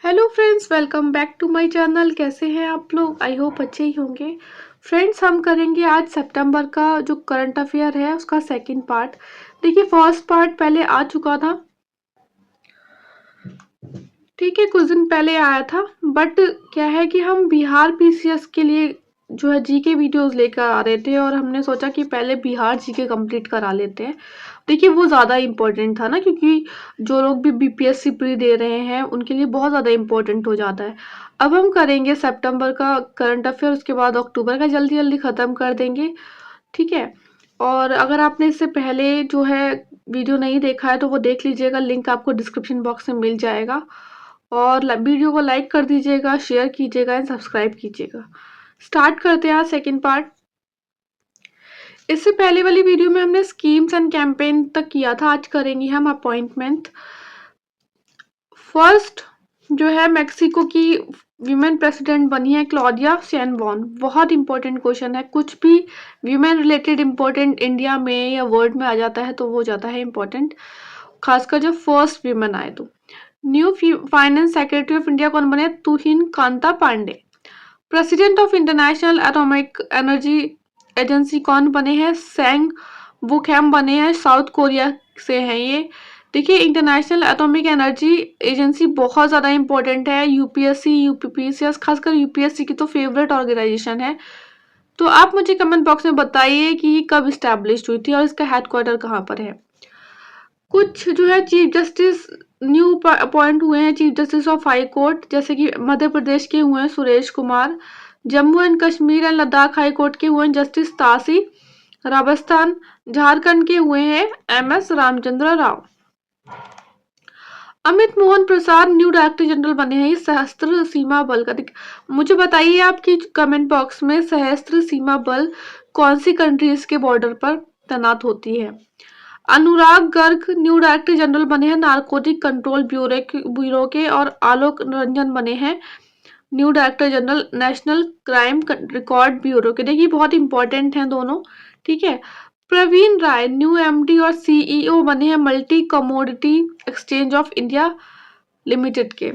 Hello friends, welcome back to my channel. कैसे हैं आप लोग? आई होप अच्छे ही होंगे। फ्रेंड्स, हम करेंगे आज सितंबर का जो करंट अफेयर है उसका सेकंड पार्ट। देखिए, फर्स्ट पार्ट पहले आ चुका था, ठीक है, कुछ दिन पहले आया था। बट क्या है कि हम बिहार पीसीएस के लिए जो है जीके वीडियोस लेकर आ रहे थे और हमने सोचा कि पहले बिहार जीके कंप्लीट करा लेते हैं। देखिए, वो ज़्यादा इम्पोर्टेंट था ना, क्योंकि जो लोग भी बीपीएससी प्री दे रहे हैं उनके लिए बहुत ज़्यादा इम्पोर्टेंट हो जाता है। अब हम करेंगे सितंबर का करंट अफेयर, उसके बाद अक्टूबर का जल्दी जल्दी ख़त्म कर देंगे, ठीक है। और अगर आपने इससे पहले जो है वीडियो नहीं देखा है तो वो देख लीजिएगा, लिंक आपको डिस्क्रिप्शन बॉक्स में मिल जाएगा। और वीडियो को लाइक कर दीजिएगा, शेयर कीजिएगा एंड सब्सक्राइब कीजिएगा। स्टार्ट करते हैं आज सेकंड पार्ट। इससे पहले वाली वीडियो में हमने स्कीम्स एंड कैंपेन तक किया था, आज करेंगे हम अपॉइंटमेंट। फर्स्ट जो है मेक्सिको की वीमेन प्रेसिडेंट बनी है क्लॉडिया शेनबॉर्न। बहुत इंपॉर्टेंट क्वेश्चन है, कुछ भी वीमेन रिलेटेड इंपॉर्टेंट इंडिया में या वर्ल्ड में आ जाता है तो वो जाता है इंपॉर्टेंट, खासकर जब फर्स्ट वीमेन आए तो। New finance secretary of India कौन बने? Tuhin Kanta Pandey. President of international atomic energy agency कौन बने हैं? सेंग वुकहैम बने हैं, साउथ कोरिया से हैं ये। देखिए, इंटरनेशनल एटॉमिक एनर्जी एजेंसी बहुत ज़्यादा इंपॉर्टेंट है, यूपीएससी यूपीपीसीएस, खासकर यूपीएससी की तो फेवरेट ऑर्गेनाइजेशन है। तो आप मुझे कमेंट बॉक्स में बताइए कि ये कब इस्टेब्लिश हुई थी और इसका हेडक्वार्टर कहाँ पर है। कुछ जो है चीफ जस्टिस न्यू अपॉइंट हुए हैं, chief justice of high court, जैसे कि मध्य प्रदेश के हुए हैं Suresh Kumar, Jammu and Kashmir and Ladakh high court के हुए हैं जस्टिस तासी, राजस्थान झारखंड के हुए हैं MS Ramchandra Rao. Amit Mohan Prasad new director general बने हैं सशस्त्र सीमा बल का। मुझे बताइए आपकी कमेंट बॉक्स में, सशस्त्र सीमा बल कौन सी कंट्रीज के बॉर्डर पर तैनात होती है? अनुराग गर्ग न्यू डायरेक्टर जनरल बने हैं नारकोटिक कंट्रोल ब्यूरो के, और आलोक रंजन बने हैं new director general national crime record bureau के। देखिए, बहुत इंपॉर्टेंट हैं दोनों, ठीक है। प्रवीण राय न्यू एमडी और सीईओ बने हैं multi commodity exchange of India limited के।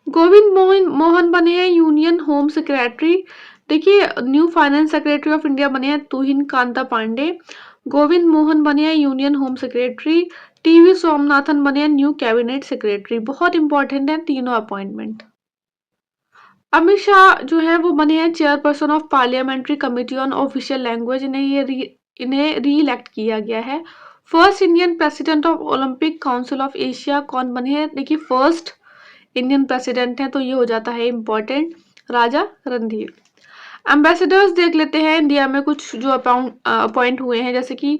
गोविंद मोहन बने हैं यूनियन होम सेक्रेटरी। देखिए, new finance secretary of India बने हैं तुहिन कांता पांडे। गोविंद मोहन बने हैं union home secretary. TV Somanathan बने हैं न्यू कैबिनेट सेक्रेटरी। बहुत इंपॉर्टेंट है तीनों अपॉइंटमेंट। अमित शाह जो है वो बने हैं chairperson of parliamentary committee on official language. इन्हें री इलेक्ट किया गया है। First Indian president of Olympic council of Asia कौन बने हैं? देखिए, फर्स्ट इंडियन प्रेसिडेंट है तो ये हो जाता है इम्पोर्टेंट, राजा रणधीर। एम्बेसडर्स देख लेते हैं इंडिया में कुछ जो अपॉइंट हुए हैं, जैसे कि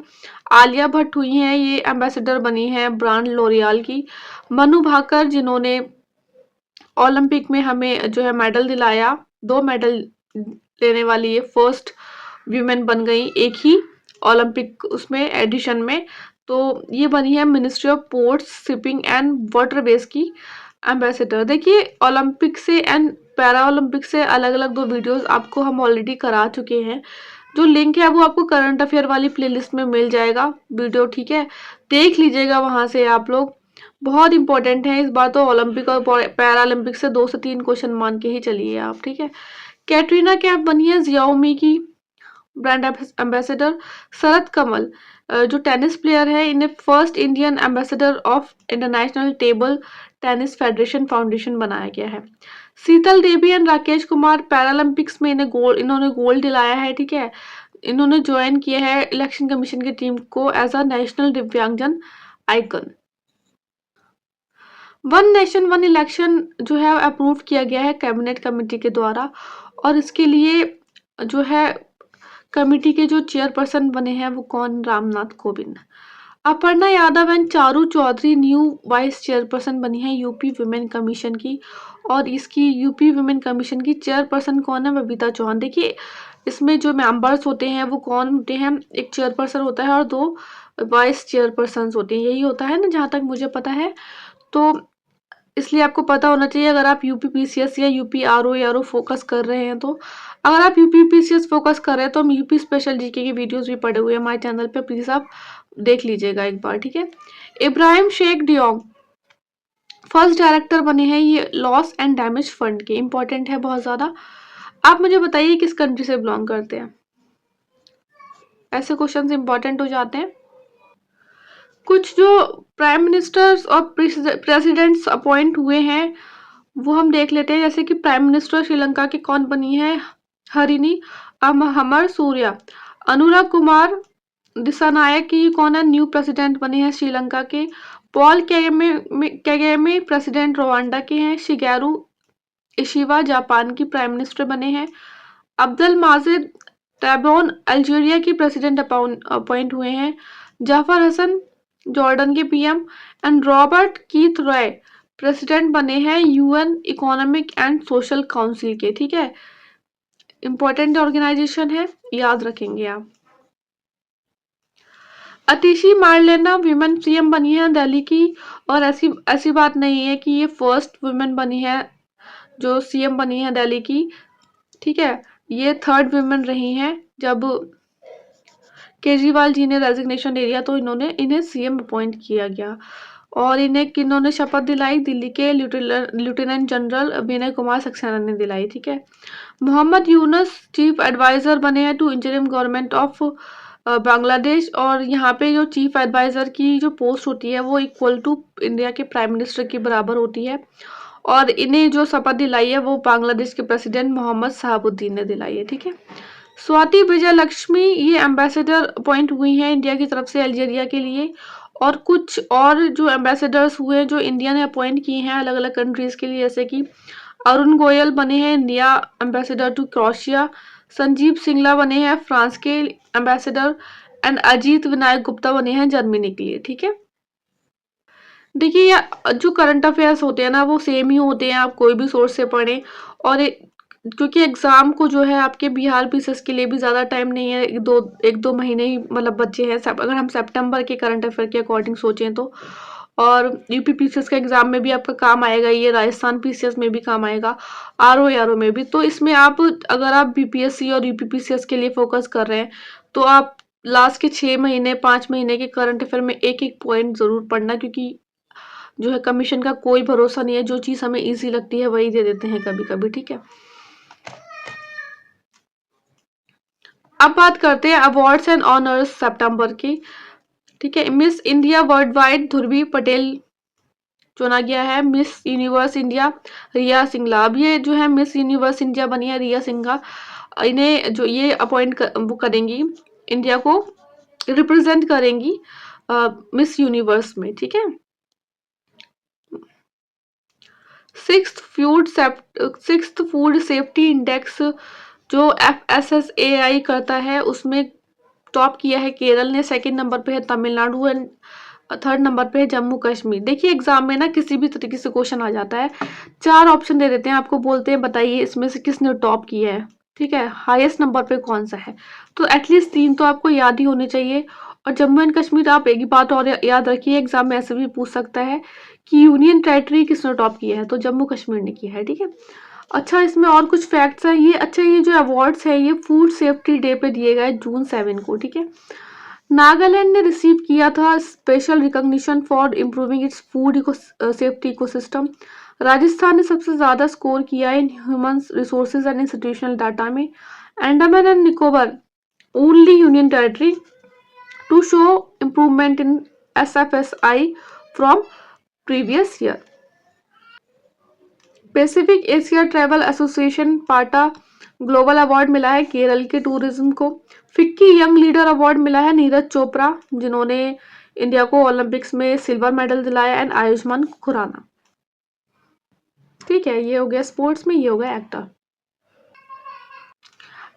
आलिया भट्ट हुई हैं, ये एम्बेसडर बनी है ब्रांड लोरियल की। मनु भाकर जिन्होंने ओलंपिक में हमें जो है मेडल दिलाया, 2 मेडल लेने वाली ये फर्स्ट वीमेन बन गई एक ही ओलंपिक उसमें एडिशन में। तो ये बनी है ministry of ports shipping and waterways की एम्बेसडर। देखिए, ओलंपिक से एंड पैरा ओलंपिक से अलग अलग 2 वीडियोस आपको हम ऑलरेडी करा चुके हैं, जो लिंक है वो आपको करंट अफेयर वाली प्लेलिस्ट में मिल जाएगा वीडियो, ठीक है। देख लीजिएगा वहां से आप लोग, बहुत इंपॉर्टेंट है। इस बार तो ओलंपिक और पैरा ओलंपिक से 2 से 3 क्वेश्चन मान के ही चलिए आप, ठीक है। कैटरीना कैफ बनी है जियाओमी की ब्रांड एम्बेसडर। शरद कमल जो टेनिस प्लेयर है, इन्हें first Indian ambassador of international table tennis federation foundation बनाया गया है। शीतल देवी एंड राकेश कुमार पैरालंपिक्स में इन्होंने गोल्ड दिलाया है, ठीक है। इन्होंने ज्वाइन किया है इलेक्शन कमीशन की टीम को एज अ नेशनल दिव्यांगजन icon. One nation one election जो है अप्रूव किया गया है कैबिनेट कमेटी के द्वारा, और इसके लिए जो है कमेटी के जो चेयरपर्सन बने हैं वो कौन? Ramnath Kovind. Aparna Yadav and Charu Chaudhary new vice chairperson बनी है यूपी वुमेन कमीशन की, और इसकी यूपी वुमेन कमीशन की चेयरपर्सन कौन है? बबीता चौहान। देखिए, इसमें जो मेंबर्स होते हैं वो कौन होते हैं? एक चेयरपर्सन होता है और 2 वाइस चेयरपर्सन होते हैं, यही होता है ना जहाँ तक मुझे पता है। तो इसलिए आपको पता होना चाहिए अगर आप यूपी पीसीएस या यूपी आरओ फोकस कर रहे हैं तो। अगर आप यूपी पीसीएस फोकस कर रहे हैं तो हम यूपी स्पेशल जीके की वीडियोस भी पड़े हुए हैं हमारे चैनल पे, प्लीज आप देख लीजिएगा एक बार, ठीक है। Ibrahim Cheikh Diong first director बने हैं ये लॉस एंड डैमेज फंड के, इंपॉर्टेंट है बहुत ज्यादा। आप मुझे बताइए किस कंट्री से बिलोंग करते हैं, ऐसे क्वेश्चंस इंपॉर्टेंट हो जाते हैं। कुछ जो प्राइम मिनिस्टर्स और प्रेसिडेंट्स अपॉइंट हुए हैं वो हम देख लेते हैं। जैसे कि प्राइम मिनिस्टर श्रीलंका की कौन बनी है, हरिनी अमर सूर्या। अनुराग कुमार दिसानायक की कौन है, न्यू प्रेसिडेंट बने हैं श्रीलंका के। पॉल कैगेमे प्रेसिडेंट रवांडा के हैं। शिगेरू इशिवा जापान की प्राइम मिनिस्टर बने हैं। अब्दुल माजिद टैबोन अल्जीरिया की प्रेसिडेंट अपॉइंट हुए हैं। जाफर हसन जॉर्डन के PM and Robert Keith Roy president बने हैं UN economic and social council के। ठीक है, इंपॉर्टेंट ऑर्गेनाइजेशन है, याद रखेंगे आप। अतिशी मार्लेना विमेन सीएम बनी है दिल्ली की, और ऐसी ऐसी बात नहीं है कि ये फर्स्ट वुमेन बनी है जो सीएम बनी है दिल्ली की। ठीक है, ये थर्ड वुमेन रही हैं। जब केजरीवाल जी ने रेजिग्नेशन दे दिया तो इन्हें सीएम अपॉइंट किया गया। और इन्हें किन्होंने शपथ दिलाई, दिल्ली के लेफ्टिनेंट जनरल विनय कुमार सक्सेना ने दिलाई। ठीक है, मोहम्मद यूनुस चीफ एडवाइजर बने हैं to interim government of Bangladesh. और यहाँ पे जो चीफ एडवाइजर की जो पोस्ट होती है वो इक्वल टू इंडिया के प्राइम मिनिस्टर के बराबर होती है। और इन्हें जो शपथ दिलाई है वो बांग्लादेश के प्रेसिडेंट मोहम्मद शहाबुद्दीन ने दिलाई है। ठीक है, स्वाति विजय लक्ष्मी ये एम्बेसडर अपॉइंट हुई हैं इंडिया की तरफ से अल्जीरिया के लिए। और कुछ और जो एम्बेसडर्स हुए जो इंडिया ने अपॉइंट किए हैं अलग अलग कंट्रीज के लिए, जैसे कि अरुण गोयल बने हैं India ambassador to Croatia. Sanjeev Singla बने हैं फ्रांस के एम्बेसडर। एंड अजीत विनायक गुप्ता बने हैं जर्मनी के लिए। ठीक है, देखिए जो करंट अफेयर्स होते हैं ना वो सेम ही होते हैं, आप कोई भी सोर्स से पढ़ें। और क्योंकि एग्जाम को जो है आपके बिहार पीसीएस के लिए भी ज़्यादा टाइम नहीं है, एक दो महीने ही मतलब बचे हैं। अगर हम सितंबर के करंट अफेयर के अकॉर्डिंग सोचें तो। और यूपी पीसीएस का एग्जाम में भी आपका काम आएगा, ये राजस्थान पीसीएस में भी काम आएगा, आरओ में भी। तो इसमें आप अगर आप बीपीएससी और यूपी पीसीएस के लिए फोकस कर रहे हैं तो आप लास्ट के 6 महीने 5 महीने के करंट अफेयर में एक एक पॉइंट जरूर पढ़ना, क्योंकि जो है कमीशन का कोई भरोसा नहीं है, जो चीज़ हमें इजी लगती है वही दे देते हैं कभी कभी। ठीक है, अब बात करते हैं अवार्ड्स एंड ऑनर्स सितंबर की। ठीक है, मिस इंडिया वर्ल्ड वाइड ध्रुवी पटेल चुना गया है। मिस यूनिवर्स इंडिया रिया सिंघला, अब ये जो है मिस यूनिवर्स इंडिया बनी है रिया सिंघला, इन्हें जो ये वो करेंगी, इंडिया को रिप्रेजेंट करेंगी मिस यूनिवर्स में। ठीक है, सिक्स्थ फूड सेफ्टी इंडेक्स जो FSSAI करता है उसमें टॉप किया है केरल ने, सेकंड नंबर पे है तमिलनाडु एंड थर्ड नंबर पे है जम्मू कश्मीर। देखिए एग्जाम में ना किसी भी तरीके से क्वेश्चन आ जाता है, 4 ऑप्शन दे देते हैं आपको, बोलते हैं बताइए इसमें से किसने टॉप किया है। ठीक है, हाईएस्ट नंबर पे कौन सा है, तो एटलीस्ट 3 तो आपको याद ही होने चाहिए। और जम्मू एंड कश्मीर आप एक ही बात और याद रखिए, एग्जाम में ऐसे भी पूछ सकता है कि यूनियन टेरिटरी किसने टॉप किया है, तो जम्मू कश्मीर ने किया है। ठीक है, अच्छा इसमें और कुछ फैक्ट्स हैं ये। अच्छा ये जो अवार्ड्स है ये फूड सेफ्टी डे पे दिए गए जून 7 को। ठीक है, नागालैंड ने रिसीव किया था special recognition for improving its food safety ecosystem. Rajasthan ने सबसे ज्यादा स्कोर किया है in human resources and institutional data में। Andaman and Nicobar only union territory to show improvement in SFSI from previous year. Pacific Asia travel association PATA global award मिला है केरल के tourism को। फिक्की यंग लीडर अवार्ड मिला है नीरज चोपड़ा जिन्होंने इंडिया को Olympics में सिल्वर मेडल दिलाया, एंड आयुष्मान खुराना। ठीक है, ये हो गया स्पोर्ट्स में, ये हो गया एक्टर।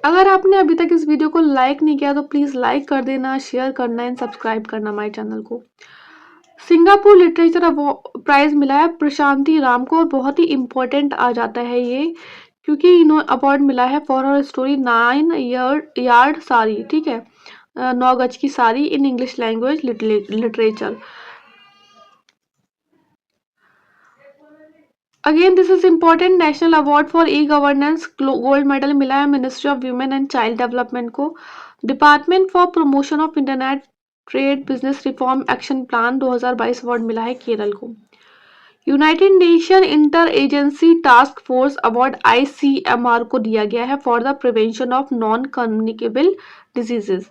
अगर आपने अभी तक इस वीडियो को लाइक नहीं किया तो प्लीज लाइक कर देना, शेयर करना एंड सब्सक्राइब करना हमारे चैनल को। सिंगापुर लिटरेचर प्राइज मिला है प्रशांति राम को, और बहुत ही इम्पोर्टेंट आ जाता है ये, क्योंकि इन्होंने अवार्ड मिला है for her story 9 yard sari. ठीक है, 9 गज की sari in English language literature. Again this is important, national award for e governance gold medal मिला है ministry of women and child development को। Department for promotion of internet trade business reform action plan 2022 award मिला है केरल को। United nation inter agency task force award ICMR को दिया गया है for the prevention of non communicable diseases.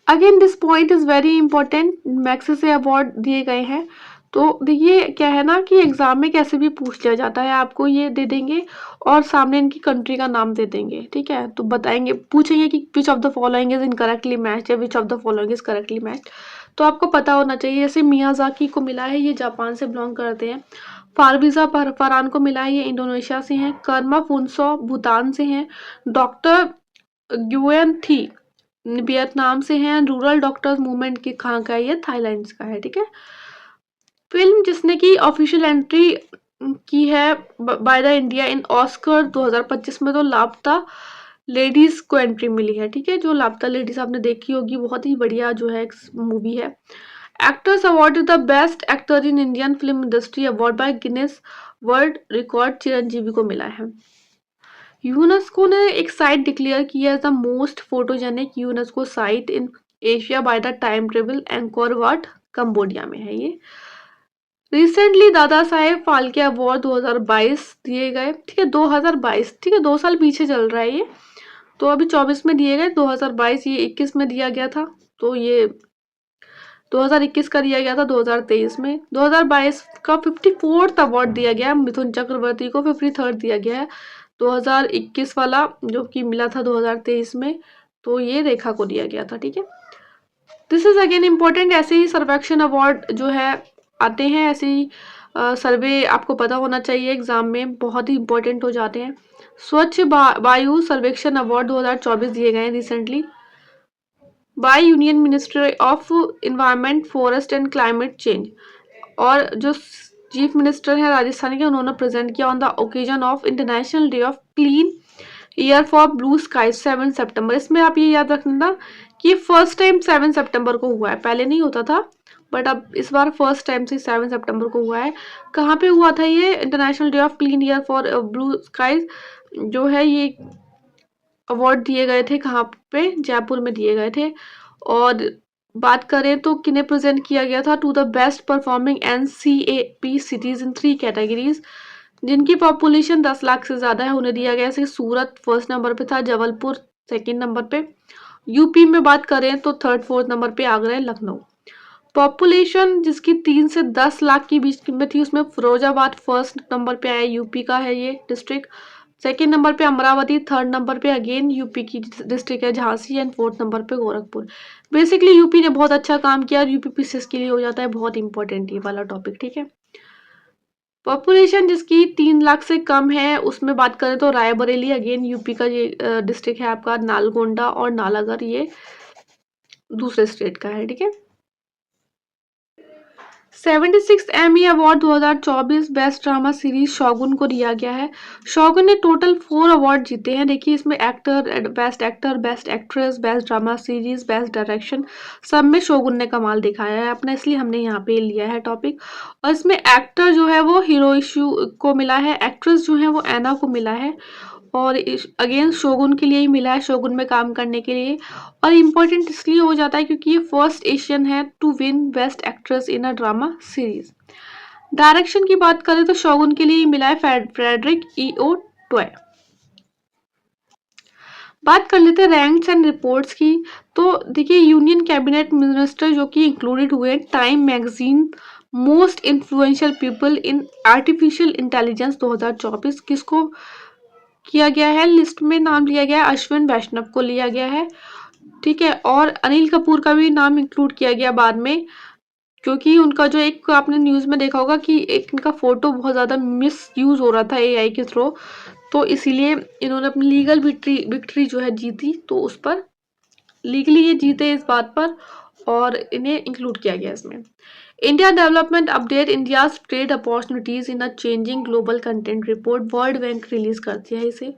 Again this point is very important, max से award दिए गए हैं। तो देखिए क्या है ना कि एग्जाम में कैसे भी पूछ लिया जाता है, आपको ये दे देंगे और सामने इनकी कंट्री का नाम दे देंगे, ठीक है, तो बताएंगे, पूछेंगे कि which of the following is incorrectly matched या which of the following is correctly matched. तो आपको पता होना चाहिए, जैसे मियाजाकी को मिला है, ये जापान से बिलोंग करते हैं। फारबिजा फरहान को मिला है, ये इंडोनेशिया से हैं। कर्मा फुनसो भूटान से हैं। डॉक्टर ग्युएन थी वियतनाम से हैं। रूरल डॉक्टर्स मूवमेंट की कहाँ का है, ये थाईलैंड का है, ठीक है। फिल्म जिसने की ऑफिशियल एंट्री की है by the India in Oscar 2025 में, तो लापता लेडीज को एंट्री मिली है, ठीक है। जो लापता लेडीज आपने देखी होगी, बहुत ही बढ़िया जो है मूवी है। Actors award the best actor in Indian film industry award by Guinness World Record Chiranjeevi को मिला है। यूनेस्को ने एक साइट डिक्लेयर किया as the most photogenic UNESCO site in Asia by the time travel Angkor Wat, Cambodia में है ये। Recently Dada Saheb Phalke award 2022 दिए गए, ठीक है, 2022, ठीक है, 2 साल पीछे चल रहा है ये, तो अभी 24 में दिए गए, 2022 ये 21 में दिया गया था, तो ये 2021 का दिया गया था 2023 में। 2022 का 54th अवार्ड दिया गया मिथुन चक्रवर्ती को, 53rd दिया गया है 2021 वाला जो कि मिला था 2023 में, तो ये रेखा को दिया गया था, ठीक है। दिस इज अगेन इम्पोर्टेंट, ऐसे ही सर्वेक्षण अवार्ड जो है आते हैं, ऐसे ही सर्वे आपको पता होना चाहिए, एग्जाम में बहुत ही इंपॉर्टेंट हो जाते हैं। स्वच्छ वायु सर्वेक्षण अवार्ड 2024 दिए गए हैं recently bye union ministry of environment forest and climate change, और जो चीफ मिनिस्टर हैं राजस्थान के, उन्होंने प्रेजेंट किया on the occasion of international day of clean air for blue sky 7 सितंबर। इसमें आप ये याद रखना कि फर्स्ट टाइम 7 सितंबर को हुआ है, पहले नहीं होता था, बट अब इस बार फर्स्ट टाइम से 7 सितंबर को हुआ है। कहाँ पे हुआ था ये international day of clean air for blue skies जो है, ये अवार्ड दिए गए थे कहाँ पे, जयपुर में दिए गए थे। और बात करें तो किन्हें प्रेजेंट किया गया था, to the best performing NCAP cities in 3 categories, जिनकी पॉपुलेशन 10 लाख से ज्यादा है, उन्हें दिया गया। जैसे सूरत फर्स्ट नंबर पे था, जबलपुर सेकंड नंबर पे, यूपी में बात करें तो थर्ड फोर्थ नंबर पे आगरा है, लखनऊ। पॉपुलेशन जिसकी 3 से 10 लाख के बीच में थी, उसमें फिरोजाबाद फर्स्ट नंबर पे आया, यूपी का है ये डिस्ट्रिक्ट। सेकेंड नंबर पे अमरावती, थर्ड नंबर पे अगेन यूपी की डिस्ट्रिक्ट है झांसी, एंड फोर्थ नंबर पे गोरखपुर। बेसिकली यूपी ने बहुत अच्छा काम किया, और यूपी पीसीएस के लिए हो जाता है बहुत इंपॉर्टेंट ये वाला टॉपिक, ठीक है। पॉपुलेशन जिसकी 3 लाख से कम है, उसमें बात करें तो रायबरेली अगेन यूपी का ये डिस्ट्रिक्ट है आपका, नालगोंडा और नालागढ़ ये दूसरे स्टेट का है, ठीक है। 76 Emmy award 2024 best drama series shogun को दिया गया है। शोगुन ने टोटल 4 अवार्ड जीते हैं। देखिए इसमें actor, best actress, best drama series, best direction, सब में शोगुन ने कमाल दिखाया है अपना, इसलिए हमने यहाँ पे लिया है टॉपिक। और इसमें एक्टर जो है वो हिरोइशु को मिला है, एक्ट्रेस जो है वो एना को मिला है, और अगेन शोगुन के लिए ही मिला है, शोगुन में काम करने के लिए। और इम्पोर्टेंट इसलिए हो जाता है क्योंकि ये फर्स्ट एशियन है to win best actress in a drama series. Direction की बात करें तो शोगुन के लिए ही मिला है फ्रेडरिक E.O. टॉय। बात कर लेते हैं रैंक्स एंड रिपोर्ट्स की। तो देखिए यूनियन कैबिनेट मिनिस्टर जो कि इंक्लूडेड हुए, time magazine most influential people in artificial intelligence 2024 किसको किया गया है, लिस्ट में नाम लिया गया है, अश्विन वैष्णव को लिया गया है, ठीक है। और अनिल कपूर का भी नाम इंक्लूड किया गया बाद में, क्योंकि उनका जो एक आपने न्यूज में देखा होगा कि एक इनका फोटो बहुत ज्यादा मिस यूज हो रहा था AI के थ्रू, तो इसीलिए इन्होंने अपनी लीगल विक्ट्री जो है जीती, तो उस पर लीगली ये जीते इस बात पर, और इन्हें इंक्लूड किया गया इसमें। India development update, India trade opportunities in a changing global content report, world bank release करती है इसे।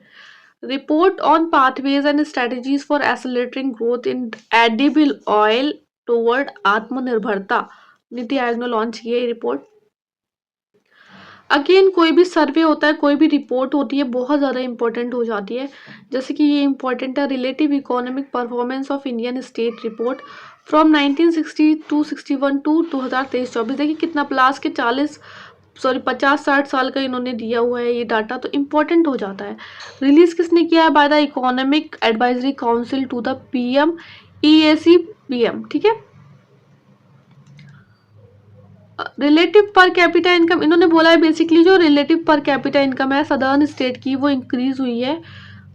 Report on pathways and strategies for accelerating growth in edible oil toward आत्मनिर्भरता, नीति आयोग ने लॉन्च की है रिपोर्ट। अगेन कोई भी सर्वे होता है, कोई भी रिपोर्ट होती है, बहुत ज़्यादा इंपॉर्टेंट हो जाती है। जैसे कि ये इंपॉर्टेंट है, relative economic performance of Indian state report from 1960 to 61 to 2023-24। देखिए कितना प्लास के 50-60 साल का इन्होंने दिया हुआ है ये डाटा, तो इम्पोर्टेंट हो जाता है। रिलीज किसने किया है? By the economic advisory council to the PM EAC PM, ठीक है। रिलेटिव पर कैपिटा इनकम इन्होंने बोला है बेसिकली जो रिलेटिव पर कैपिटा इनकम है सदर्न स्टेट की वो इंक्रीज हुई है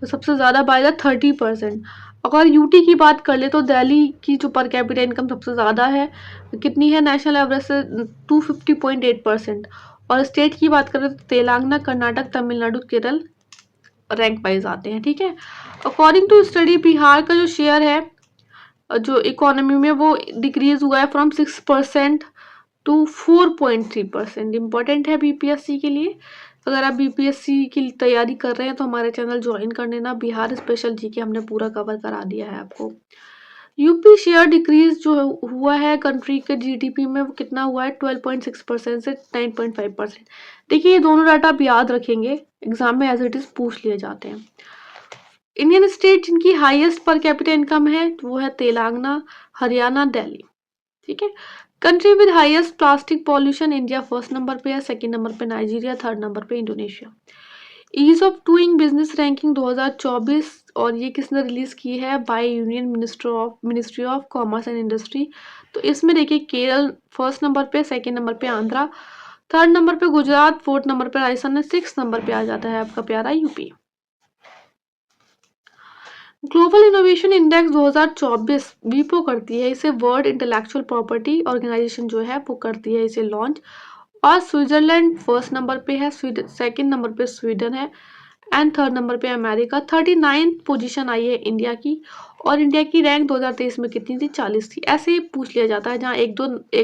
तो सबसे ज़्यादा बाय द 30%। अगर यूटी की बात कर ले तो दिल्ली की जो पर कैपिटा इनकम सबसे ज़्यादा है, कितनी है? नेशनल एवरेज से 250.8%। और स्टेट की बात करें तो तेलंगाना, कर्नाटक, तमिलनाडु, केरल रैंक वाइज आते हैं, ठीक है। अकॉर्डिंग टू स्टडी बिहार का जो शेयर है जो इकोनॉमी में वो डिक्रीज हुआ है फ्रॉम 6% टू 4.3%। इम्पॉर्टेंट है बीपीएससी के लिए। अगर आप बीपीएससी की तैयारी कर रहे हैं तो हमारे चैनल ज्वाइन कर लेना। बिहार स्पेशल जीके हमने पूरा कवर करा दिया है आपको। यूपी शेयर डिक्रीज जो हुआ है कंट्री के जीडीपी में वो कितना हुआ है? 12.6% से 9.5%। देखिए ये दोनों डाटा आप याद रखेंगे, एग्जाम में एज इट इज पूछ लिए जाते हैं। इंडियन स्टेट जिनकी हाईएस्ट पर कैपिटा इनकम है वो है तेलंगाना, हरियाणा, दिल्ली, ठीक है। Country with highest plastic pollution India first number पे है, सेकंड नंबर पे नाइजीरिया, थर्ड नंबर पे Indonesia. Ease of doing business ranking 2024 और ये किसने रिलीज की है? By union ministry of commerce and industry. तो इसमें देखिए केरल फर्स्ट नंबर पे, सेकंड नंबर पे आंध्रा, थर्ड नंबर पे गुजरात, फोर्थ नंबर पे राजस्थान, सिक्स नंबर पे आ जाता है आपका प्यारा यूपी। ग्लोबल इनोवेशन इंडेक्स 2024 वीपो करती है इसे, वर्ल्ड इंटेलेक्चुअल प्रॉपर्टी ऑर्गेनाइजेशन जो है वो करती है इसे लॉन्च। और स्विट्जरलैंड फर्स्ट नंबर पे है, सेकंड नंबर पे स्वीडन है एंड थर्ड नंबर पे अमेरिका। 39th पोजीशन आई है इंडिया की। और इंडिया की रैंक 2023 में कितनी थी? 40 थी। ऐसे ही पूछ लिया जाता है, जहाँ एक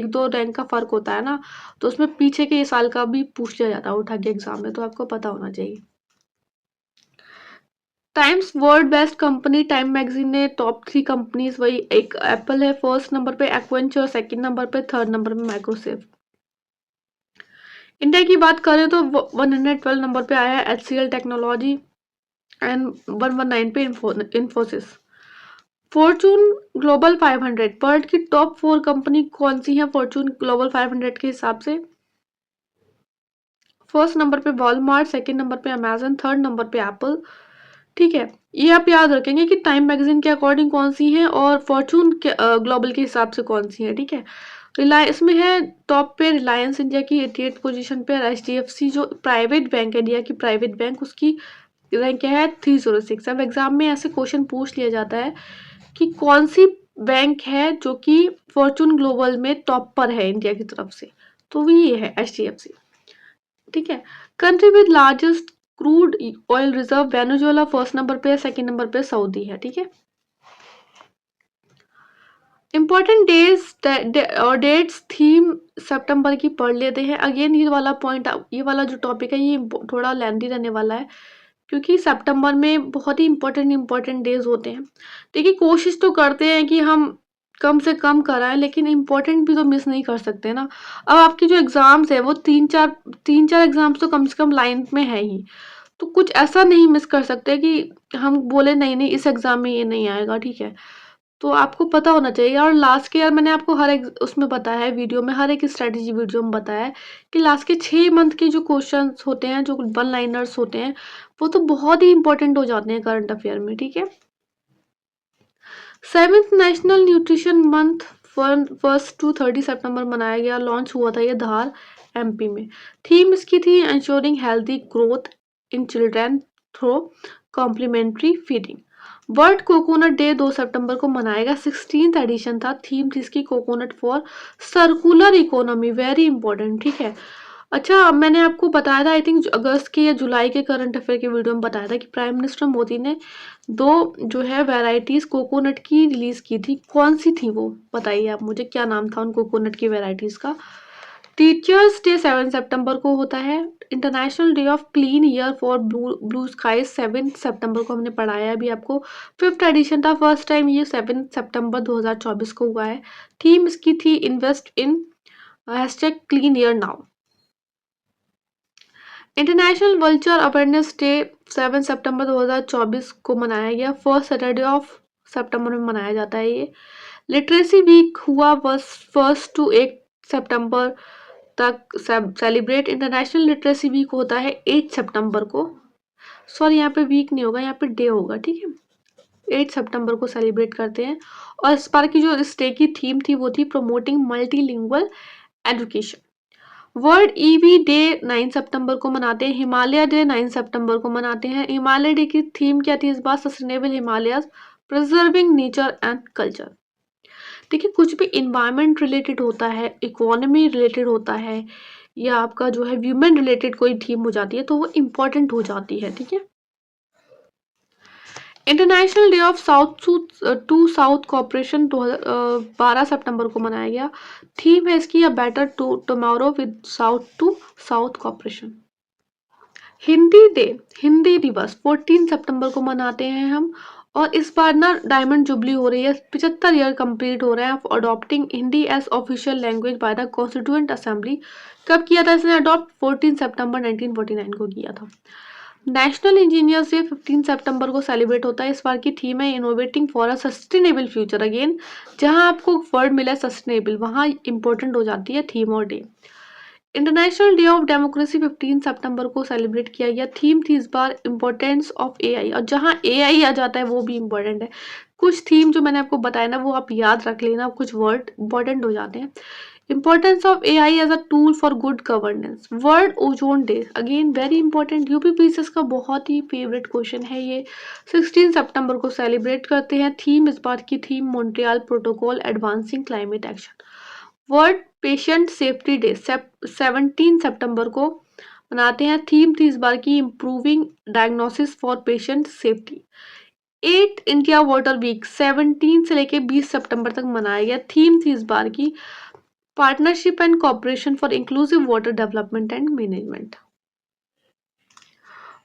दो रैंक का फर्क होता है ना, तो उसमें पीछे के साल का भी पूछ लिया जाता है उठा के एग्जाम में, तो आपको पता होना चाहिए। Times world best company, time magazine ने टॉप 3 कंपनीज, वही एक एप्पल है फर्स्ट नंबर पे, एक्वेंचर सेकंड नंबर पे, थर्ड नंबर पे माइक्रोसॉफ्ट। इंडिया की बात करें तो 112 नंबर पे आया है एचसीएल टेक्नोलॉजी एंड 119 पे इंफोसिस। फॉर्चून ग्लोबल 500 वर्ल्ड की टॉप 4 कंपनी कौन सी है फॉर्चून ग्लोबल 500 के हिसाब से? फर्स्ट नंबर पे वॉलमार्ट, सेकंड नंबर पे अमेजन, थर्ड नंबर पे एप्पल, ठीक है। ये आप याद रखेंगे कि टाइम मैगजीन के अकॉर्डिंग कौन सी है और फॉर्चून के ग्लोबल के हिसाब से कौन सी है, ठीक है। रिलायंस में है टॉप पे रिलायंस इंडिया की 88 पोजीशन पे, एचडीएफसी जो प्राइवेट बैंक है इंडिया की प्राइवेट बैंक उसकी रैंक क्या है? 306। अब एग्जाम में ऐसे क्वेश्चन पूछ लिया जाता है कि कौन सी बैंक है जो कि फॉर्चून ग्लोबल में टॉप पर है इंडिया की तरफ से, तो वो ये है एचडीएफसी, ठीक है। Country with largest crude oil reserve Venezuela first number पे है, सेकंड नंबर पे सऊदी है, ठीक है। इंपॉर्टेंट डेज और डेट्स थीम सितंबर की पढ़ लेते हैं। अगेन ये वाला पॉइंट, ये वाला जो टॉपिक है ये थोड़ा लेंथी रहने वाला है क्योंकि सितंबर में बहुत ही इंपॉर्टेंट डेज होते हैं। देखिए कोशिश तो करते हैं कि हम कम से कम कराएं, लेकिन इम्पोर्टेंट भी तो मिस नहीं कर सकते ना। अब आपकी जो एग्जाम्स है वो तीन चार एग्जाम्स तो कम से कम लाइन में है ही, तो कुछ ऐसा नहीं मिस कर सकते कि हम बोले नहीं नहीं इस एग्जाम में ये नहीं आएगा, ठीक है। तो आपको पता होना चाहिए। और लास्ट के ईयर मैंने आपको हर एक उसमें बताया है वीडियो में, हर एक स्ट्रेटेजी वीडियो में बताया है कि लास्ट के 6 मंथ के जो क्वेश्चंस होते हैं जो वन लाइनर्स होते हैं वो तो बहुत ही इंपॉर्टेंट हो जाते हैं करंट अफेयर में, ठीक है। 7th national nutrition month 1 to 30 सितंबर मनाया गया, लॉन्च हुआ था ये धार एमपी में। थीम इसकी थी ensuring healthy growth in children through complementary feeding. World coconut day 2 सितंबर को मनाया गया, 16th एडिशन था। थीम थी इसकी coconut for circular economy, very important, ठीक है। अच्छा मैंने आपको बताया था आई थिंक अगस्त के या जुलाई के करंट अफेयर के वीडियो में बताया था कि प्राइम मिनिस्टर मोदी ने 2 जो है वैरायटीज कोकोनट की रिलीज की थी। कौन सी थी वो बताइए आप मुझे, क्या नाम था उन कोकोनट की वैरायटीज का? टीचर्स डे 7 सितंबर को होता है। International day of clean air for blue sky 7 सितंबर को हमने पढ़ाया है अभी आपको। 5th एडिशन था, फर्स्ट टाइम ये 7 सितंबर 2024 को हुआ है। थीम इसकी थी invest in #clean year now. International vulture awareness day 7 सितंबर 2024 को मनाया गया। फर्स्ट सैटरडे ऑफ सितंबर में मनाया जाता है ये। लिटरेसी वीक हुआ बस 1 to 8 सितंबर तक सेलिब्रेट। इंटरनेशनल लिटरेसी वीक होता है 8 सितंबर को। सॉरी, यहाँ पे वीक नहीं होगा, यहाँ पे डे होगा, ठीक है। 8 सितंबर को सेलिब्रेट करते हैं। और इस बार की जो इस डे की थीम थी वो थी promoting multilingual education. World EV day 9 सितंबर को मनाते हैं। हिमालय डे 9 सितंबर को मनाते हैं। हिमालय डे की थीम क्या थी इस बार? Sustainable Himalayas, preserving nature and culture. देखिए, कुछ भी इन्वायरमेंट रिलेटेड होता है, इकोनॉमी रिलेटेड होता है, या आपका जो है ह्यूमन रिलेटेड कोई थीम हो जाती है तो वो इम्पोर्टेंट हो जाती है, ठीक है। International day of south to south cooperation 12 सितंबर को मनाया गया। थीम है इसकी, a better to tomorrow with south to south cooperation. Hindi day, Hindi दिवस 14 सितंबर को मनाते हैं हम। और इस बार ना डायमंड जुबली हो रही है, 75 ईयर कंप्लीट हो रहे हैं of adopting Hindi as official language by the constituent assembly. कब किया था इसने अडॉप्ट? 14 सितंबर 1949 को किया था। नेशनल इंजीनियर्स डे 15 सितंबर को सेलिब्रेट होता है। इस बार की थीम है innovating for a sustainable future. Again, जहां आपको वर्ड मिला सस्टेनेबल, वहां इंपॉर्टेंट हो जाती है थीम और day. International day of democracy 15 सितंबर को सेलिब्रेट किया गया। थीम थी इस बार इम्पोर्टेंस ऑफ एआई। और जहां एआई आ जाता है वो भी इम्पोर्टेंट है। कुछ थीम जो मैंने आपको बताया ना वो आप याद रख लेना, कुछ वर्ड इंपॉर्टेंट हो जाते हैं। Importance of AI as a tool for good governance. World ozone day, again very important, UPPCS का बहुत ही फेवरेट क्वेश्चन है ये। 16 सितंबर को सेलिब्रेट करते हैं। थीम इस बार की theme Montreal Protocol advancing climate action. World patient safety day 17 सितंबर को मनाते हैं। थीम थी इस बार की improving diagnosis for patient safety. 8 India water week 17 से लेके 20 सितंबर तक मनाया गया। थीम थी इस बार की partnership and cooperation for inclusive water development and management.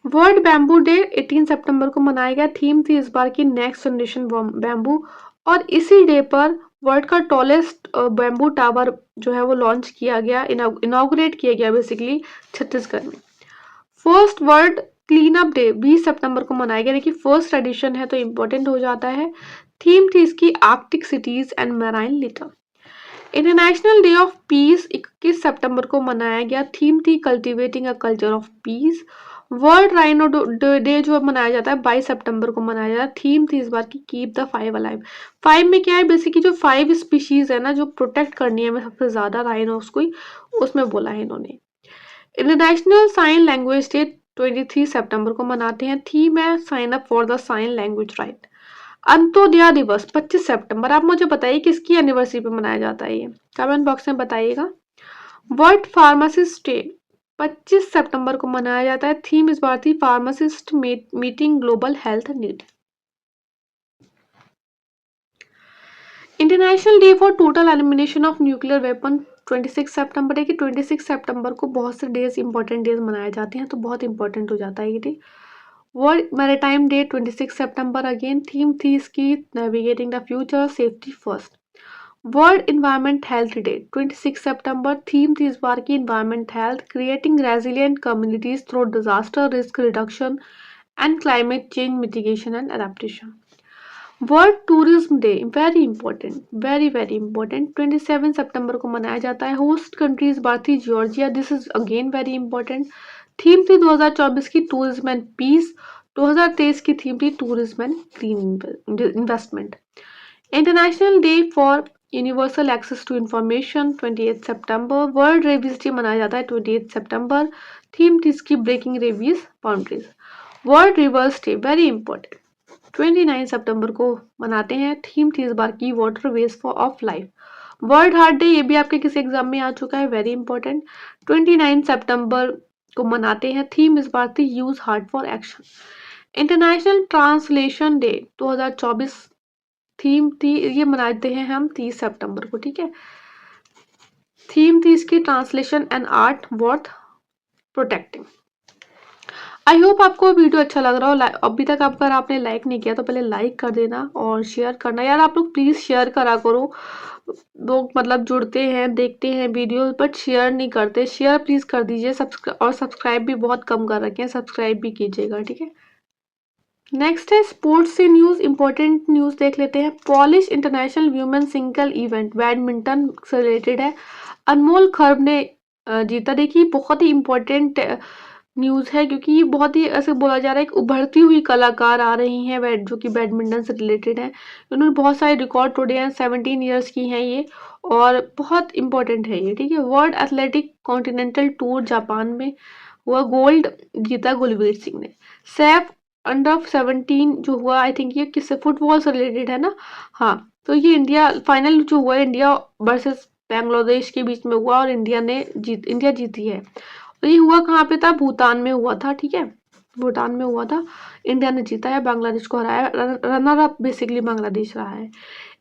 World bamboo day 18 सितंबर को मनाया गया। थीम थी इस बार की नेक्स्ट जनरेशन बैम्बू। और इसी डे पर वर्ल्ड का टॉलेस्ट बैम्बू टावर जो है वो लॉन्च किया गया, इनॉग्रेट किया गया बेसिकली छत्तीसगढ़ में। First world clean up day 20 सितंबर को मनाया गया। देखिए, फर्स्ट एडिशन है तो इम्पोर्टेंट हो जाता है। थीम थी इसकी Arctic cities and marine litre. International day of peace 21 सितंबर को मनाया गया। थीम थी cultivating a culture of peace. World rhino day जो मनाया जाता है 22 सितंबर को मनाया जाता है। थीम थी इस बार की कीप द 5 अलाइव। 5 में क्या है? बेसिकली जो 5 स्पीशीज है ना जो प्रोटेक्ट करनी है हमें सबसे ज्यादा राइनोस को ही, उसमें बोला है इन्होंने। इंटरनेशनल साइन लैंग्वेज डे 23 सितंबर को मनाते हैं। थीम है sign up for the sign language right. Antyodaya दिवस 25 सितंबर, आप मुझे बताइए किसकी एनिवर्सरी पे मनाया जाता है ये, कमेंट बॉक्स में बताइएगा। वर्ल्ड फार्मासिस्ट डे 25 सितंबर को मनाया जाता है। थीम इस बार थी pharmacist meeting global health need. International day for total elimination of nuclear weapon 26 सितंबर है कि 26 सितंबर को बहुत से डेज इंपॉर्टेंट डेज मनाए जाते हैं तो बहुत इंपॉर्टेंट हो जाता है ये डे। वर्ल्ड मैरीटाइम डे 26 सितंबर, अगेन थीम थी इसकी navigating the future safety first. World environment health day 26 September, theme थी इस बार की environment health creating resilient communities through disaster risk reduction and climate change mitigation and adaptation. World tourism day very important, very very important, 27 सितंबर को मनाया जाता है। Host countries बार थी Georgia, this is again very important. Theme थी 2024 की tourism and piece. 2023 की theme थी tourism and green investment. International day for universal access to information 28 सितंबर। वर्ल्ड रेबीज डे मनाया जाता है 28 सितंबर। थीम थी इसकी breaking rabies boundaries. World rivers day very important, 29 सितंबर को मनाते हैं। थीम थी इस बार की waterways for of life. World heart day, ये भी आपके किसी एग्जाम में आ चुका है, वेरी इंपॉर्टेंट, 29 सितंबर को मनाते हैं। थीम इस बार थी use heart for action. International translation day 2024, theme थी ये मनाते हैं हम 30 सितंबर को, ठीक है। थीम थी इसकी translation and art worth protecting. I hope आपको वीडियो अच्छा लग रहा हो। अभी तक अगर आपने लाइक नहीं किया तो पहले लाइक कर देना और शेयर करना। यार आप लोग प्लीज शेयर करा करो। लोग मतलब जुड़ते हैं, देखते हैं वीडियो, बट शेयर नहीं करते। शेयर प्लीज कर दीजिए। सब्सक्राइब भी बहुत कम कर रखे हैं, सब्सक्राइब भी कीजिएगा, ठीक है। नेक्स्ट है स्पोर्ट्स से न्यूज, इंपॉर्टेंट न्यूज देख लेते हैं। Polish international women single event badminton से रिलेटेड है, अनमोल खर्ब ने जीता। देखिए बहुत ही इंपॉर्टेंट न्यूज है, क्योंकि ये बहुत ही ऐसे बोला जा रहा है कि उभरती हुई कलाकार आ रही हैं जो कि बैडमिंटन से रिलेटेड है। उन्होंने बहुत सारे रिकॉर्ड तोड़े हैं, 17 ईयर्स की हैं ये, और बहुत इंपॉर्टेंट है ये, ठीक है। World athletic continental tour Japan में हुआ, गोल्ड जीता गुलवीर सिंह ने। सैफ अंडर 17 जो हुआ, आई थिंक ये किससे, फुटबॉल से रिलेटेड है ना। हाँ, तो ये इंडिया फाइनल जो हुआ, इंडिया वर्सेस बांग्लादेश के बीच में हुआ और इंडिया जीती है। तो ये हुआ कहाँ पे था, भूटान में हुआ था, ठीक है। भूटान में हुआ था, इंडिया ने जीता है, बांग्लादेश को हराया। रनर अप बेसिकली बांग्लादेश रहा है।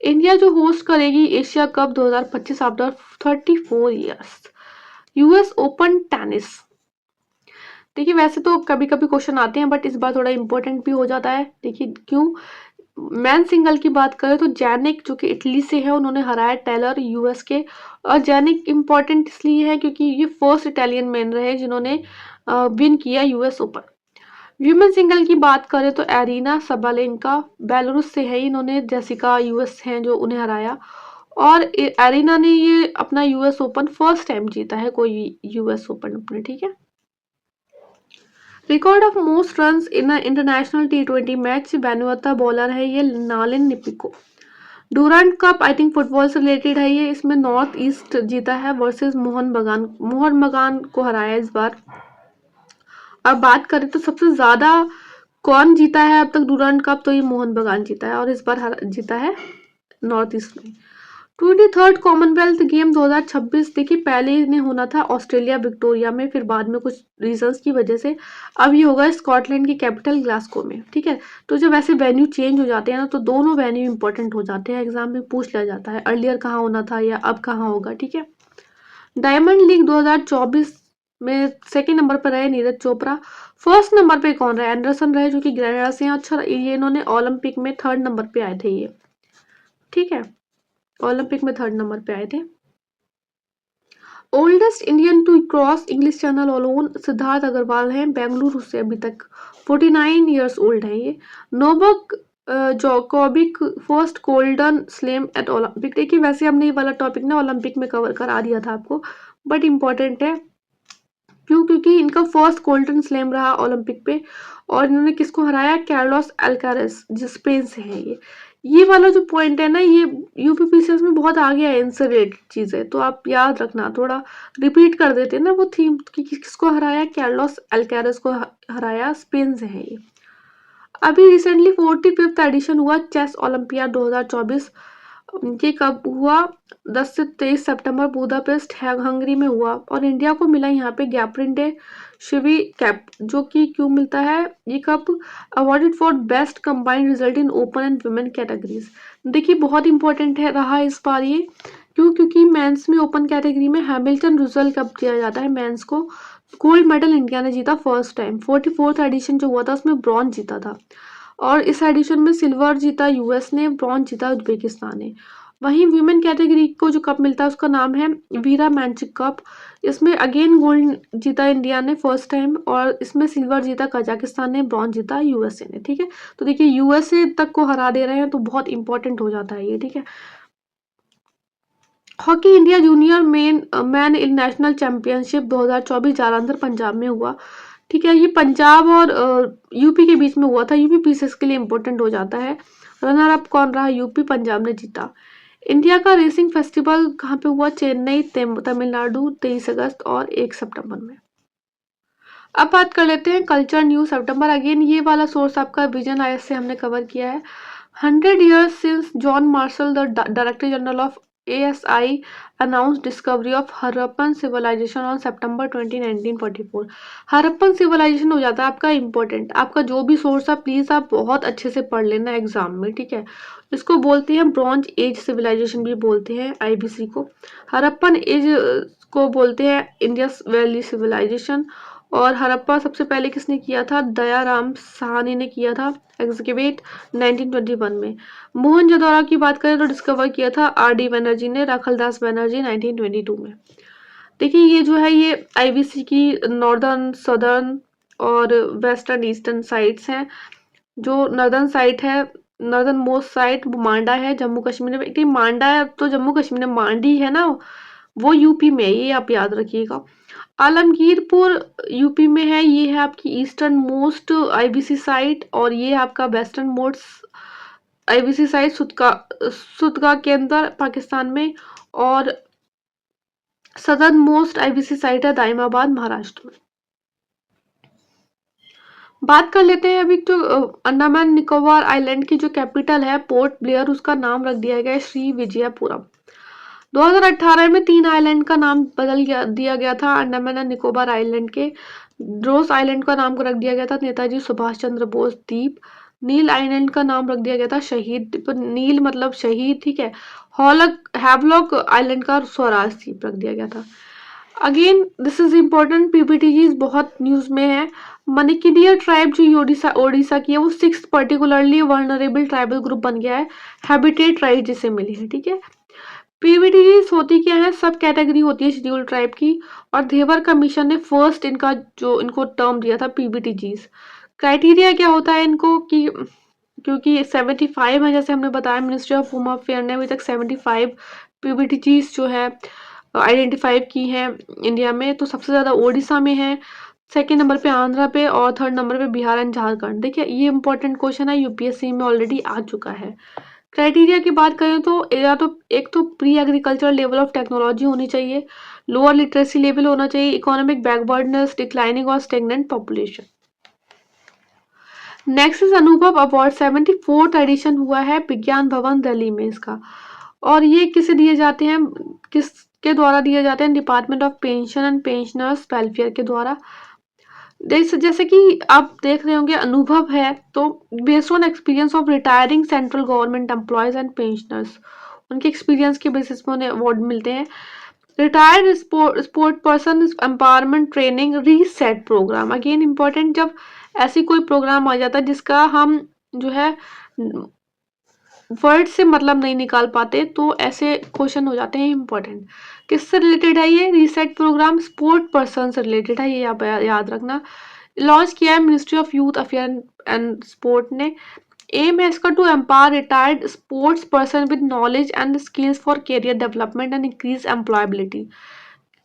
इंडिया जो होस्ट करेगी Asia cup 2025 after 34 years. US open tennis. देखिए वैसे तो कभी कभी क्वेश्चन आते हैं, बट इस बार थोड़ा इंपॉर्टेंट भी हो जाता है। देखिए क्यों, मैन सिंगल की बात करें तो जैनिक जो कि इटली से है, उन्होंने हराया टेलर यूएस के। और जैनिक इम्पोर्टेंट इसलिए है क्योंकि ये फर्स्ट इटालियन मैन रहे जिन्होंने विन किया यूएस ओपन। ह्यूमन सिंगल की बात करें तो एरिना सबालेंका बेलारूस से है, इन्होंने जेसिका यूएस हैं जो उन्हें हराया। और एरिना ने ये अपना यूएस ओपन फर्स्ट टाइम जीता है कोई यूएस ओपन अपने, ठीक है। Record of most runs in international T20 match, Vanuatu bowler है ये Nalin Nipiko. Durand cup I think football से रिलेटेड है ये, इसमें नॉर्थ ईस्ट जीता है वर्सेस मोहन बगान को हराया इस बार। अब बात करें तो सबसे ज्यादा कौन जीता है अब तक डूरांट कप, तो ये मोहन बगान जीता है और इस बार जीता है नॉर्थ ईस्ट में। 23rd कॉमनवेल्थ गेम 2026, देखिए पहले इन्हें होना था ऑस्ट्रेलिया विक्टोरिया में, फिर बाद में कुछ रीजंस की वजह से अब ये होगा स्कॉटलैंड की कैपिटल ग्लासगो में, ठीक है। तो जब ऐसे वेन्यू चेंज हो जाते हैं ना, तो दोनों वेन्यू इंपॉर्टेंट हो जाते हैं, एग्जाम में पूछ लिया जाता है अर्लियर कहाँ होना था या अब कहाँ होगा, ठीक है। डायमंड लीग 2024 में सेकेंड नंबर पर रहे नीरज चोपड़ा। फर्स्ट नंबर पे कौन रहे, एंडरसन रहे जो कि ग्रेनाडा से हैं। अच्छा, ये इन्होंने ओलंपिक में थर्ड नंबर पे आए थे ये, ठीक है। ओलंपिक में थर्ड नंबर पे आए थे। Oldest Indian to cross English Channel alone Siddharth Agarwal हैं, बेंगलुरु से अभी तक 49 ईयर्स ओल्ड है ये। Novak Djokovic first golden slam at Olympic. देखिए वैसे हमने ये वाला टॉपिक ना ओलंपिक में कवर करा दिया था आपको, बट इम्पोर्टेंट है क्यों, क्योंकि इनका फर्स्ट गोल्डन स्लैम रहा ओलंपिक पे। और इन्होंने किसको हराया, कार्लोस अल्कारेस जो स्पेन से है ये वाला जो पॉइंट है ना, ये यूपीपीसीएस में बहुत आगे है इनसे रिलेटेड चीजें, तो आप याद रखना, थोड़ा रिपीट कर देते हैं ना वो थीम कि किसको हराया, कार्लोस अल्कारेस को हराया, स्पेन से है ये। अभी रिसेंटली 45th एडिशन हुआ चेस ओलंपियाड 2024, ये कब हुआ, 10 से 23 सितंबर बुदापेस्ट हंगरी में हुआ। और इंडिया को मिला यहाँ पे गैप्रिंडे शिवी कैप, जो कि क्यों मिलता है ये cup, awarded for best combined result in open and women categories. देखिए बहुत इंपॉर्टेंट है रहा इस बार ये, क्यों, क्योंकि मेंस में ओपन कैटेगरी में हैमिल्टन रिजल्ट कप दिया जाता है मेंस को। गोल्ड मेडल इंडिया ने जीता फर्स्ट टाइम, 44th एडिशन जो हुआ था उसमें ब्रॉन्ज जीता था। और इस एडिशन में सिल्वर जीता यूएस ने, ब्रॉन्ज जीता उज्बेकिस्तान ने। वहीं वीमेन कैटेगरी को जो कप मिलता है उसका नाम है वीरा मैंचिक कप। इसमें अगेन गोल्ड जीता इंडिया ने फर्स्ट टाइम, और इसमें सिल्वर जीता कजाकिस्तान ने, ब्रॉन्ज जीता यूएसए ने, ठीक है। तो देखिए यूएसए तक को हरा दे रहे हैं तो बहुत इंपॉर्टेंट हो जाता है ये, ठीक है। Hockey India junior man national championship 2024 Jalandhar Punjab में हुआ, ठीक है। ये पंजाब और यूपी के बीच में हुआ था, यूपी पीसीएस के लिए इंपॉर्टेंट हो जाता है। रनर अप कौन रहा, यूपी, पंजाब ने जीता। इंडिया का रेसिंग फेस्टिवल कहाँ पे हुआ, चेन्नई तमिलनाडु, 23 अगस्त और 1 सितंबर में। अब बात कर लेते हैं कल्चर न्यूज सितंबर। अगेन ये वाला सोर्स आपका विजन आईएस से हमने कवर किया है। 100 years since John Marshall, the Director General of ASI, announced discovery of Harappan civilization on September 20, 1944। Harappan civilisation हो जाता है आपका इंपॉर्टेंट। आपका जो भी सोर्स है प्लीज आप बहुत अच्छे से पढ़ लेना एग्जाम में, ठीक है। इसको बोलते हैं ब्रॉन्ज एज सिविलाइजेशन भी बोलते हैं आईबीसी को। हरप्पन एज को बोलते हैं इंडियस वैली सिविलाइजेशन। और हड़प्पा सबसे पहले किसने किया था? दयाराम साहनी ने किया था, एग्जीक्यूट 1921 में। मोहनजोदड़ो की बात करें तो डिस्कवर किया था आर.डी. बनर्जी ने, राखलदास बनर्जी 1922 में। देखिए ये जो है ये आईबीसी की नॉर्दर्न, सदर्न और वेस्टर्न ईस्टर्न साइट्स हैं। जो नॉर्दर्न साइट है, नॉर्दर्न मोस्ट साइट वो मांडा है जम्मू कश्मीर में। एक मांडा है तो जम्मू कश्मीर में, मांडी है ना वो यूपी में है, ये आप याद रखिएगा। आलमगीरपुर यूपी में है, ये है आपकी ईस्टर्न मोस्ट आईबीसी साइट, और ये है आपका वेस्टर्न मोस्ट आईबीसी साइट सुतगा के अंदर पाकिस्तान में, और सदर्न मोस्ट आईबीसी साइट है दाइमाबाद महाराष्ट्र में। बात कर लेते हैं अभी जो अंडमान निकोबार आइलैंड की जो कैपिटल है पोर्ट ब्लेयर, उसका नाम रख दिया गया है श्री विजयपुरम। 2018 में 3 आइलैंड का नाम दिया गया था अंडमान एंड निकोबार आइलैंड के। रोस आइलैंड का नाम रख दिया गया था नेताजी सुभाष चंद्र बोस द्वीप। नील आइलैंड का नाम रख दिया गया था शहीद, नील मतलब शहीद, ठीक है। हैवलॉक आइलैंड का स्वराज द्वीप रख दिया गया था। अगेन दिस इज इम्पोर्टेंट, पीपीटीजी बहुत न्यूज में है। मनिकिडिया ट्राइब जो ओडिशा की है वो 6th particularly vulnerable tribal group बन गया है, हैबिटेट राइट जिसे मिली है, ठीक है। पीबीटीजीज होती क्या है? सब कैटेगरी होती है शेड्यूल ट्राइब की, और धेवर कमीशन ने फर्स्ट इनको टर्म दिया था पीबीटीजीज। क्राइटेरिया क्या होता है इनको कि क्योंकि 75 है, जैसे हमने बताया मिनिस्ट्री ऑफ होम अफेयर ने अभी तक 75 पीबीटीजीज जो है आइडेंटिफाई की है इंडिया में। तो सबसे ज्यादा ओडिशा में है, सेकेंड नंबर पे आंध्रा पे, और थर्ड नंबर पे बिहार एंड झारखंड। देखिए ये इंपॉर्टेंट क्वेश्चन है, यूपीएससी में ऑलरेडी आ चुका है। क्राइटेरिया की बात करें तो या तो एक तो pre agricultural level of technology होनी चाहिए, लोअर लिटरेसी लेवल होना चाहिए, इकोनॉमिक बैकवर्डनेस, डिक्लाइनिंग और स्टेगनेंट पॉपुलेशन। नेक्स्ट इज अनुभव अवार्ड, 74th एडिशन हुआ है विज्ञान भवन दिल्ली में इसका, और ये किसे दिए जाते हैं, किसके द्वारा दिए जाते हैं? Department of pension and pensioners welfare के द्वारा। जैसे कि आप देख रहे होंगे अनुभव है तो based on experience of retiring central government employees and pensioners, उनके एक्सपीरियंस के बेसिस पे उन्हें अवार्ड मिलते हैं। Retired sport person empowerment training reset program, again important, जब ऐसी कोई प्रोग्राम आ जाता है जिसका हम जो है वर्ड से मतलब नहीं निकाल पाते, तो ऐसे क्वेश्चन हो जाते हैं इंपॉर्टेंट। किससे रिलेटेड है ये रीसेट प्रोग्राम? स्पोर्ट पर्सन से रिलेटेड है, ये आप याद रखना। लॉन्च किया है ministry of youth affair and sport ने। एम है इसका to empower retired sports person with knowledge and skills for career development and increase employability.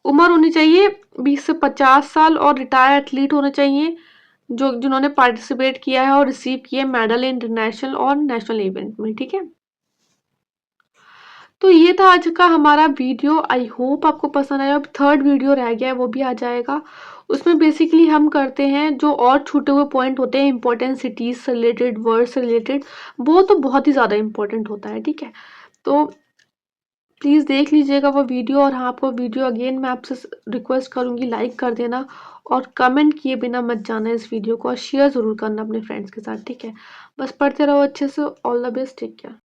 उम्र होनी चाहिए 20 से 50 साल, और रिटायर्ड एथलीट होने चाहिए जिन्होंने पार्टिसिपेट किया है और रिसीव किया मेडल इंटरनेशनल और नेशनल इवेंट में, ठीक है। तो ये था आज का हमारा वीडियो, आई होप आपको पसंद आया। अब थर्ड वीडियो रह गया है वो भी आ जाएगा, उसमें बेसिकली हम करते हैं जो और छूटे हुए पॉइंट होते हैं इंपॉर्टेंट सिटीज से रिलेटेड, वर्ड से रिलेटेड, वो तो बहुत ही ज़्यादा इंपॉर्टेंट होता है, ठीक है। तो प्लीज़ देख लीजिएगा वो वीडियो, और हाँ आपको वीडियो अगेन मैं आपसे रिक्वेस्ट करूँगी लाइक कर देना, और कमेंट किए बिना मत जाना इस वीडियो को, और शेयर ज़रूर करना अपने फ्रेंड्स के साथ, ठीक है। बस पढ़ते रहो अच्छे से, all the best, take care.